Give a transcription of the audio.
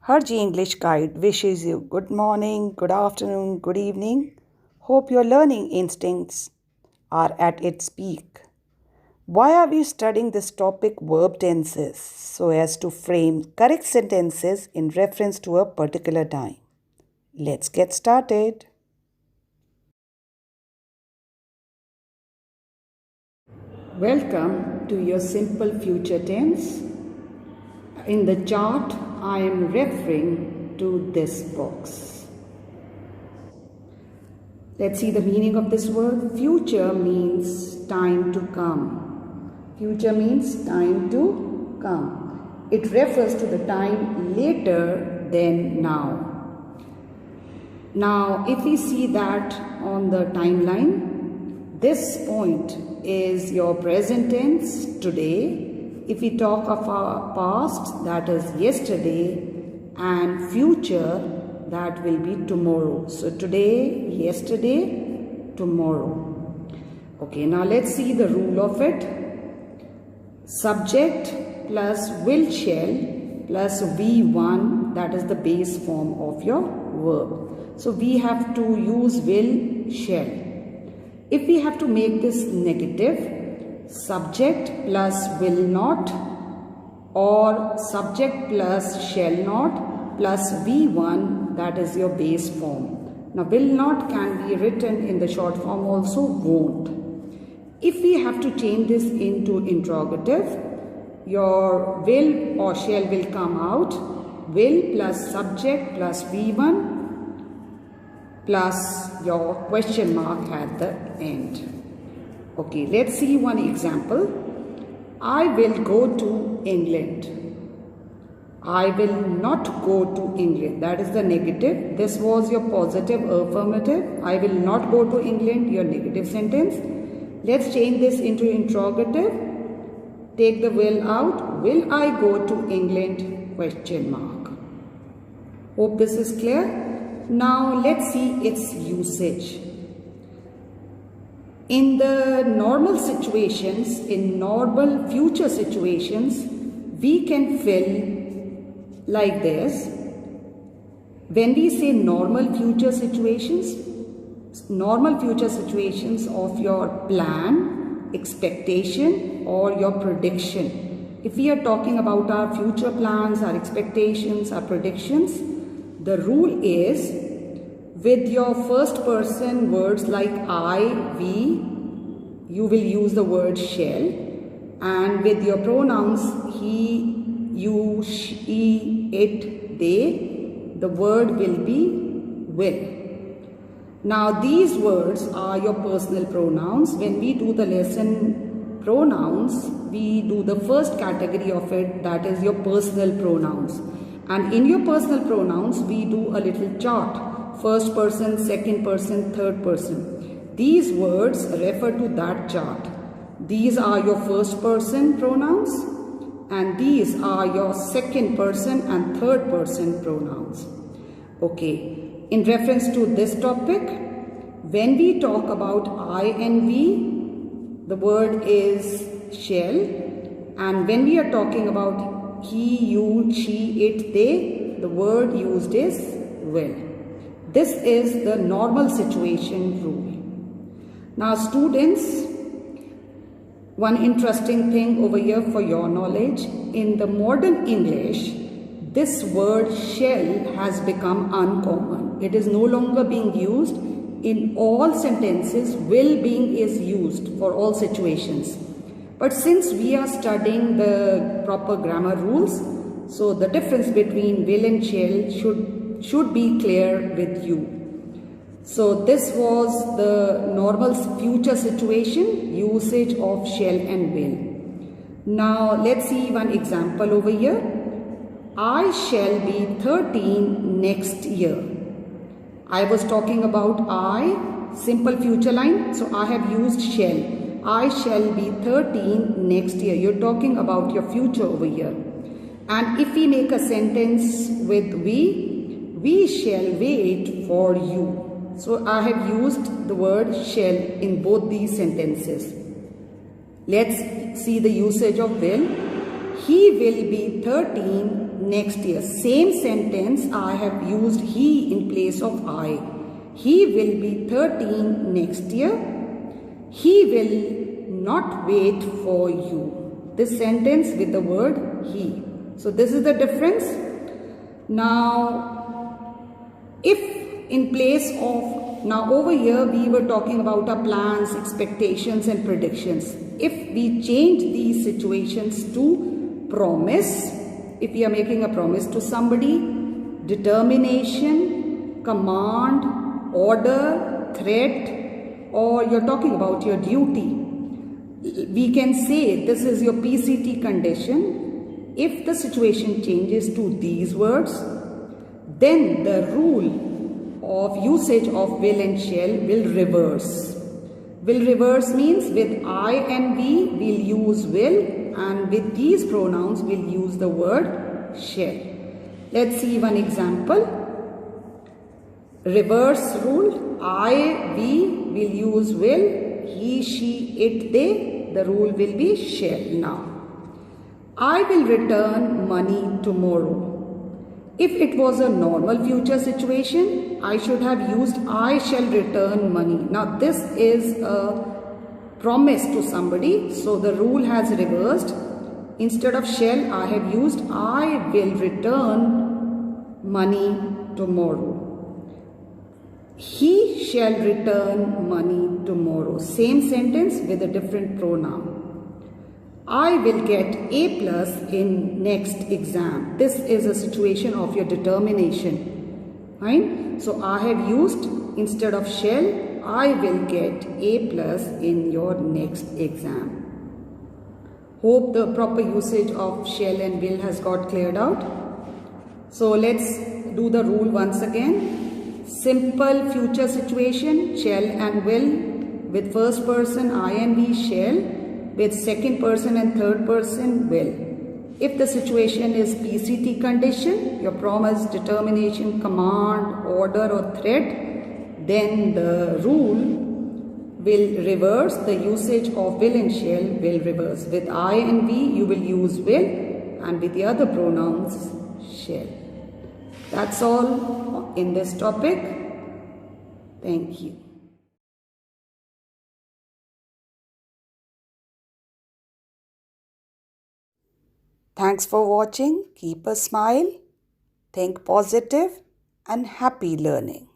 Harji English Guide wishes you good morning, good afternoon, good evening. Hope your learning instincts are at its peak. Why are we studying this topic, verb tenses, so as to frame correct sentences in reference to a particular time? Let's get started. Welcome to your simple future tense. In the chart, I am referring to this box. Let's see the meaning of this word. Future means time to come. Future means time to come. It refers to the time later than now. Now, if we see that on the timeline, this point is your present tense, today. If we talk of our past, that is yesterday, and future, that will be tomorrow. So today, yesterday, tomorrow. Okay, now let's see the rule of it. Subject plus will shall plus V1, that is the base form of your verb. So we have to use will shall. If we have to make this negative, subject plus will not or subject plus shall not plus V1, that is your base form. Now will not can be written in the short form also, won't. If we have to change this into interrogative, your will or shall will come out, will plus subject plus V1 plus your question mark at the end. Okay, let's see one example. I will go to England. I will not go to England. That is the negative. This was your positive affirmative. I will not go to England, your negative sentence. Let's change this into interrogative. Take the will out. Will I go to England? Question mark. Hope this is clear. Now let's see its usage. In the normal situations, in normal future situations, we can fill like this. When we say normal future situations of your plan, expectation or your prediction. If we are talking about our future plans, our expectations, our predictions, the rule is with your first person words like I, we, you will use the word shall, and with your pronouns he, you, she, it, they, the word will be will. Now these words are your personal pronouns. When we do the lesson pronouns, we do the first category of it, that is your personal pronouns. And in your personal pronouns, we do a little chart. First person, second person, third person. These words refer to that chart. These are your first person pronouns and these are your second person and third person pronouns. Okay, in reference to this topic, when we talk about I and we, the word is shall, and when we are talking about he, you, she, it, they, the word used is will. This is the normal situation rule. Now students, one interesting thing over here for your knowledge, in the modern English, this word shall has become uncommon. It is no longer being used. In all sentences, will being is used for all situations. But since we are studying the proper grammar rules, so the difference between will and shall should be clear with you. So this was the normal future situation, usage of shall and will. Now let's see one example over here. I shall be 13 next year. I was talking about I, simple future line, so I have used shall. I shall be 13 next year. You're talking about your future over here. And if we make a sentence with we shall wait for you. So I have used the word shall in both these sentences. Let's see the usage of will. He will be 13 next year. Same sentence, I have used he in place of I. He will be 13 next year. He will not wait for you. This sentence with the word he. So this is the difference. Now, if in place of, now over here we were talking about our plans, expectations and predictions. If we change these situations to promise, if we are making a promise to somebody, determination, command, order, threat, or you're talking about your duty, we can say this is your PCT condition. If the situation changes to these words, then the rule of usage of will and shall will reverse. Will reverse means with I and we will use will, and with these pronouns we'll use the word shall. Let's see one example. Reverse rule, I, we will use will, he, she, it, they, the rule will be shall. Now, I will return money tomorrow. If it was a normal future situation, I should have used I shall return money. Now this is a promise to somebody, so the rule has reversed. Instead of shall, I have used I will return money tomorrow. He shall return money tomorrow. Same sentence with a different pronoun. I will get A plus in next exam. This is a situation of your determination. Fine. So I have used, instead of shall, I will get A plus in your next exam. Hope the proper usage of shall and will has got cleared out. So let's do the rule once again. Simple future situation, shall and will. With first person I and we, shall. With second person and third person, will. If the situation is PCT condition, your promise, determination, command, order or threat, then the rule will reverse. The usage of will and shall will reverse. With I and we, you will use will, and with the other pronouns, shall. That's all in this topic. Thank you. Thanks for watching. Keep a smile, think positive, and happy learning.